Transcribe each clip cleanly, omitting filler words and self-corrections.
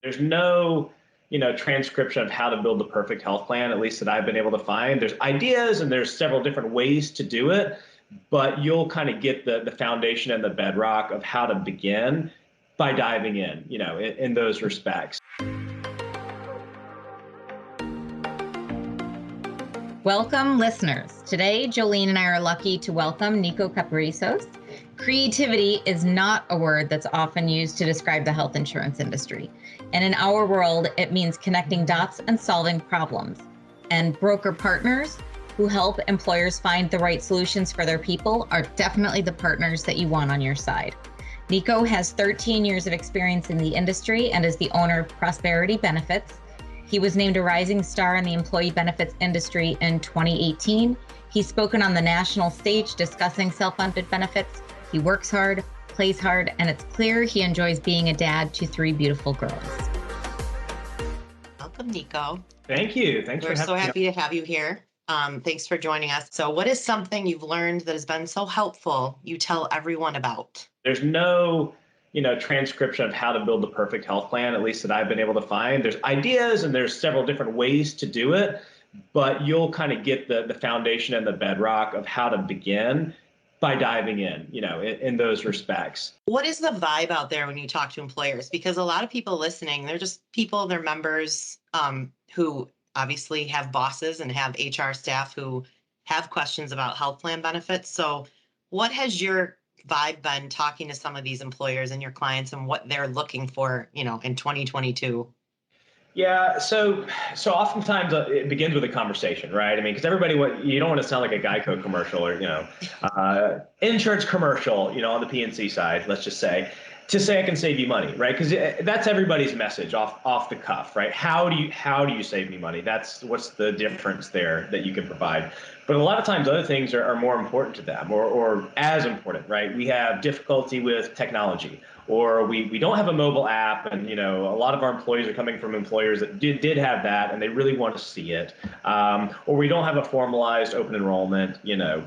There's no, transcription of how to build the perfect health plan, at least that I've been able to find. There's ideas and there's several different ways to do it, but you'll kind of get the foundation and the bedrock of how to begin by diving in, in those respects. Welcome, listeners. Today, Jolene and I are lucky to welcome Niko Caparisos. Creativity is not a word that's often used to describe the health insurance industry. And in our world, it means connecting dots and solving problems. And broker partners who help employers find the right solutions for their people are definitely the partners that you want on your side. Niko has 13 years of experience in the industry and is the owner of Prosperity Benefits. He was named a rising star in the employee benefits industry in 2018. He's spoken on the national stage discussing self-funded benefits. He works hard, plays hard, and it's clear he enjoys being a dad to 3 beautiful girls. Welcome, Niko. Thank you. We're so happy to have you here. Thanks for joining us. So what is something you've learned that has been so helpful you tell everyone about? There's no transcription of how to build the perfect health plan, at least that I've been able to find. There's ideas and there's several different ways to do it, but you'll kind of get the foundation and the bedrock of how to begin by diving in, in those respects. What is the vibe out there when you talk to employers? Because a lot of people listening, they're just people, they're members who obviously have bosses and have HR staff who have questions about health plan benefits. So what has your vibe been talking to some of these employers and your clients and what they're looking for, in 2022? Yeah, so oftentimes it begins with a conversation, right? I mean, because you don't want to sound like a Geico commercial or insurance commercial, on the PNC side, let's just say, to say I can save you money, right? Because that's everybody's message off the cuff, right? How do you save me money? What's the difference there that you can provide. But a lot of times other things are more important to them or as important, right? We have difficulty with technology, or we don't have a mobile app, and a lot of our employees are coming from employers that did have that and they really want to see it, or we don't have a formalized open enrollment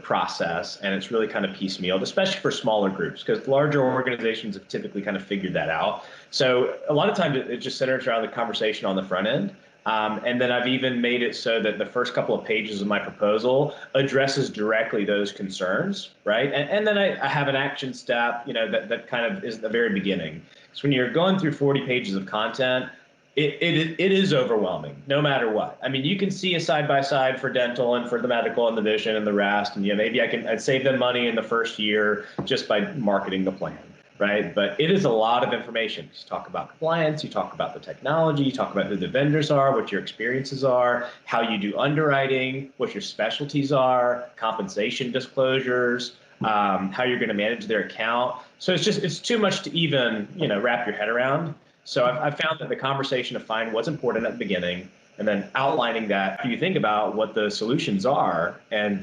process, and it's really kind of piecemealed, especially for smaller groups, because larger organizations have typically kind of figured that out. So a lot of times it just centers around the conversation on the front end. And then I've even made it so that the first couple of pages of my proposal addresses directly those concerns, right? And then I have an action step, that kind of is the very beginning. So when you're going through 40 pages of content, it is overwhelming, no matter what. I mean, you can see a side-by-side for dental and for the medical and the vision and the rest, and maybe I'd save them money in the first year just by marketing the plan. Right? But it is a lot of information. You talk about compliance, you talk about the technology, you talk about who the vendors are, what your experiences are, how you do underwriting, what your specialties are, compensation disclosures, how you're going to manage their account. So it's too much to even, wrap your head around. So I've found that the conversation to find what's important at the beginning, and then outlining that, you think about what the solutions are and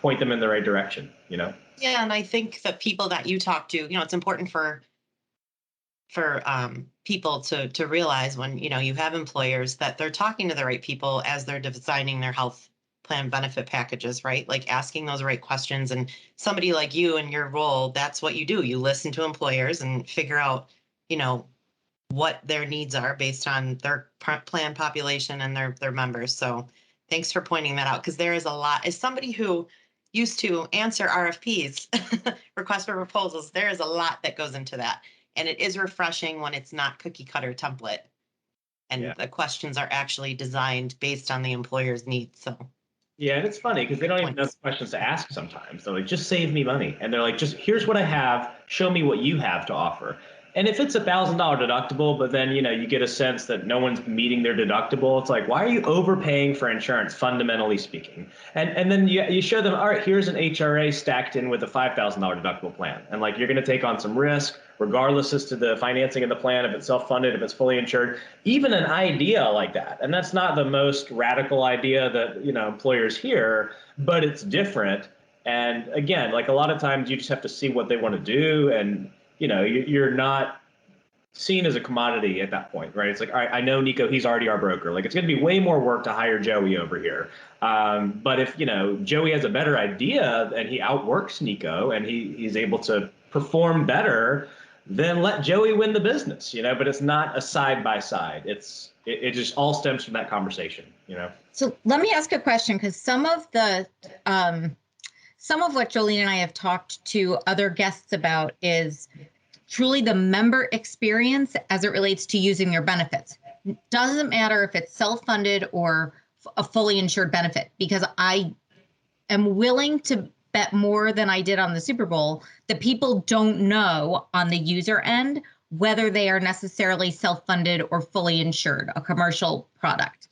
point them in the right direction, Yeah, and I think that people that you talk to, it's important for people to realize when, you have employers that they're talking to the right people as they're designing their health plan benefit packages, right? Like asking those right questions. And somebody like you in your role, that's what you do. You listen to employers and figure out, what their needs are based on their plan population and their members. So thanks for pointing that out, because there is a lot. As somebody who used to answer RFPs, requests for proposals, there is a lot that goes into that. And it is refreshing when it's not cookie cutter template and the questions are actually designed based on the employer's needs. So yeah, and it's funny because they don't even know the questions to ask sometimes. They're like, just save me money. And they're like, just here's what I have. Show me what you have to offer. And if it's $1,000 deductible, but then, you get a sense that no one's meeting their deductible, it's like, why are you overpaying for insurance, fundamentally speaking? And then you show them, all right, here's an HRA stacked in with a $5,000 deductible plan. And like, you're going to take on some risk, regardless as to the financing of the plan, if it's self-funded, if it's fully insured, even an idea like that. And that's not the most radical idea that, employers hear, but it's different. And again, like a lot of times you just have to see what they want to do, and you're not seen as a commodity at that point, right? It's like, all right, I know Niko, he's already our broker. Like, it's going to be way more work to hire Joey over here. But if, Joey has a better idea and he outworks Niko and he's able to perform better, then let Joey win the business, but it's not a side by side. It just all stems from that conversation. So let me ask a question, because some of what Jolene and I have talked to other guests about is truly the member experience as it relates to using their benefits. Doesn't matter if it's self-funded or a fully insured benefit, because I am willing to bet more than I did on the Super Bowl that people don't know on the user end whether they are necessarily self-funded or fully insured, a commercial product.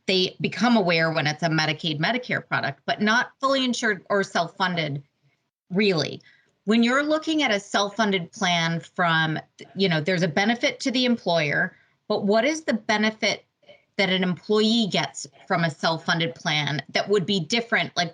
They become aware when it's a Medicaid, Medicare product, but not fully insured or self-funded, really. When you're looking at a self-funded plan there's a benefit to the employer, but what is the benefit that an employee gets from a self-funded plan that would be different? Like,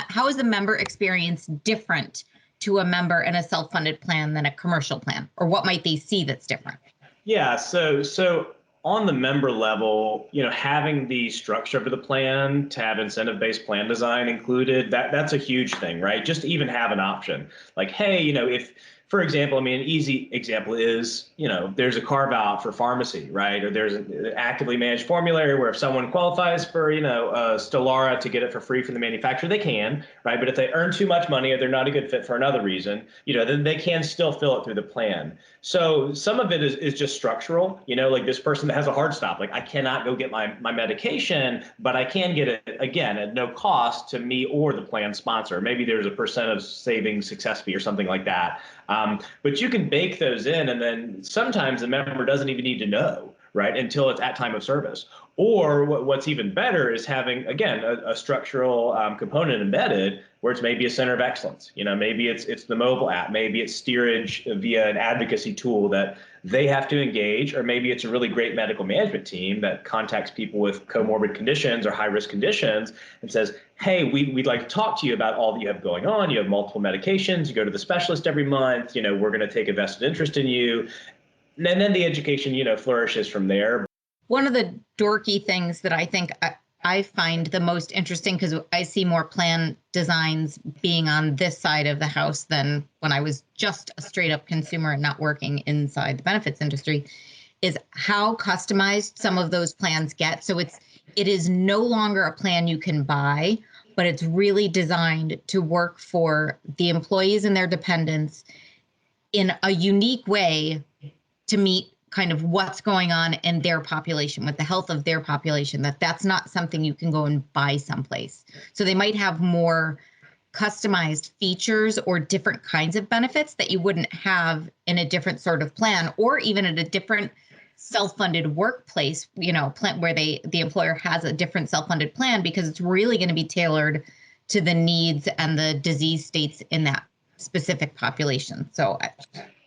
how is the member experience different to a member in a self-funded plan than a commercial plan? Or what might they see that's different? Yeah, so on the member level, having the structure of the plan to have incentive-based plan design included, that's a huge thing, right? Just to even have an option. Like, hey, if, for example, an easy example is, there's a carve out for pharmacy, right? Or there's an actively managed formulary where if someone qualifies for, Stelara to get it for free from the manufacturer, they can, right? But if they earn too much money or they're not a good fit for another reason, then they can still fill it through the plan. So some of it is just structural, like this person that has a hard stop, like I cannot go get my medication, but I can get it again at no cost to me or the plan sponsor. Maybe there's a percent of savings success fee or something like that. But you can bake those in, and then sometimes the member doesn't even need to know, right, until it's at time of service. Or what's even better is having, again, a structural component embedded where it's maybe a center of excellence. Maybe it's the mobile app, maybe it's steerage via an advocacy tool that they have to engage, or maybe it's a really great medical management team that contacts people with comorbid conditions or high-risk conditions and says, hey, we'd like to talk to you about all that you have going on. You have multiple medications. You go to the specialist every month. We're going to take a vested interest in you. And then the education, flourishes from there. One of the dorky things that I think I find the most interesting, because I see more plan designs being on this side of the house than when I was just a straight up consumer and not working inside the benefits industry, is how customized some of those plans get. So it is no longer a plan you can buy, but it's really designed to work for the employees and their dependents in a unique way to meet kind of what's going on in their population, with the health of their population, that's not something you can go and buy someplace. So they might have more customized features or different kinds of benefits that you wouldn't have in a different sort of plan, or even at a different self-funded workplace, plan where the employer has a different self-funded plan, because it's really going to be tailored to the needs and the disease states in that specific population. So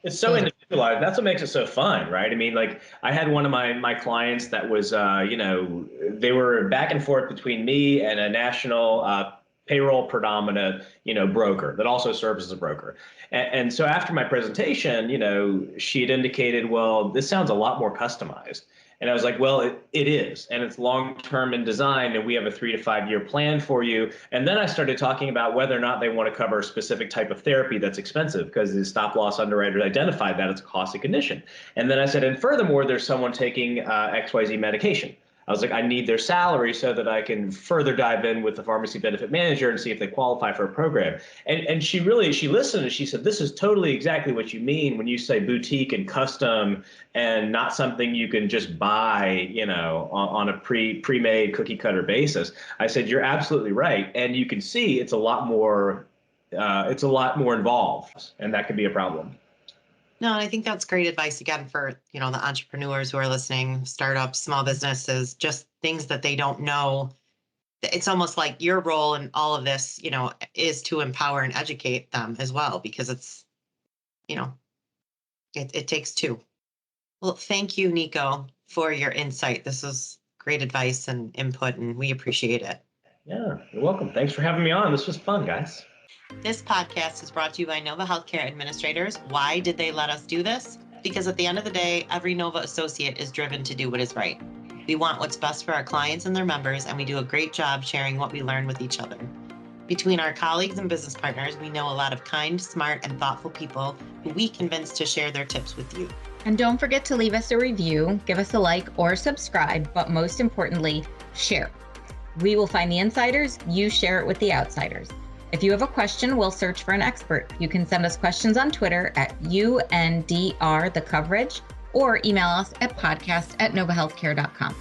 it's so individualized. That's what makes it so fun, right? Like I had one of my clients that was, they were back and forth between me and a national payroll predominant, broker that also serves as a broker. And so after my presentation, she had indicated, well, this sounds a lot more customized. And I was like, well, it is, and it's long-term in design, and we have a 3 to 5 year plan for you. And then I started talking about whether or not they want to cover a specific type of therapy that's expensive, because the stop loss underwriter identified that it's a costly condition. And then I said, and furthermore, there's someone taking XYZ medication. I was like, I need their salary so that I can further dive in with the pharmacy benefit manager and see if they qualify for a program. And she listened, and she said, this is totally exactly what you mean when you say boutique and custom and not something you can just buy, on a pre-made cookie cutter basis. I said, you're absolutely right. And you can see it's a lot more involved, and that could be a problem. No, I think that's great advice again for, the entrepreneurs who are listening, startups, small businesses, just things that they don't know. It's almost like your role in all of this, is to empower and educate them as well, because it's, it takes two. Well, thank you, Niko, for your insight. This was great advice and input, and we appreciate it. Yeah, you're welcome. Thanks for having me on. This was fun, guys. This podcast is brought to you by Nova Healthcare Administrators. Why did they let us do this? Because at the end of the day, every Nova associate is driven to do what is right. We want what's best for our clients and their members, and we do a great job sharing what we learn with each other. Between our colleagues and business partners, we know a lot of kind, smart, and thoughtful people who we convinced to share their tips with you. And don't forget to leave us a review, give us a like or subscribe, but most importantly, share. We will find the insiders, you share it with the outsiders. If you have a question, we'll search for an expert. You can send us questions on Twitter at UNDR the coverage or email us at podcast@novahealthcare.com.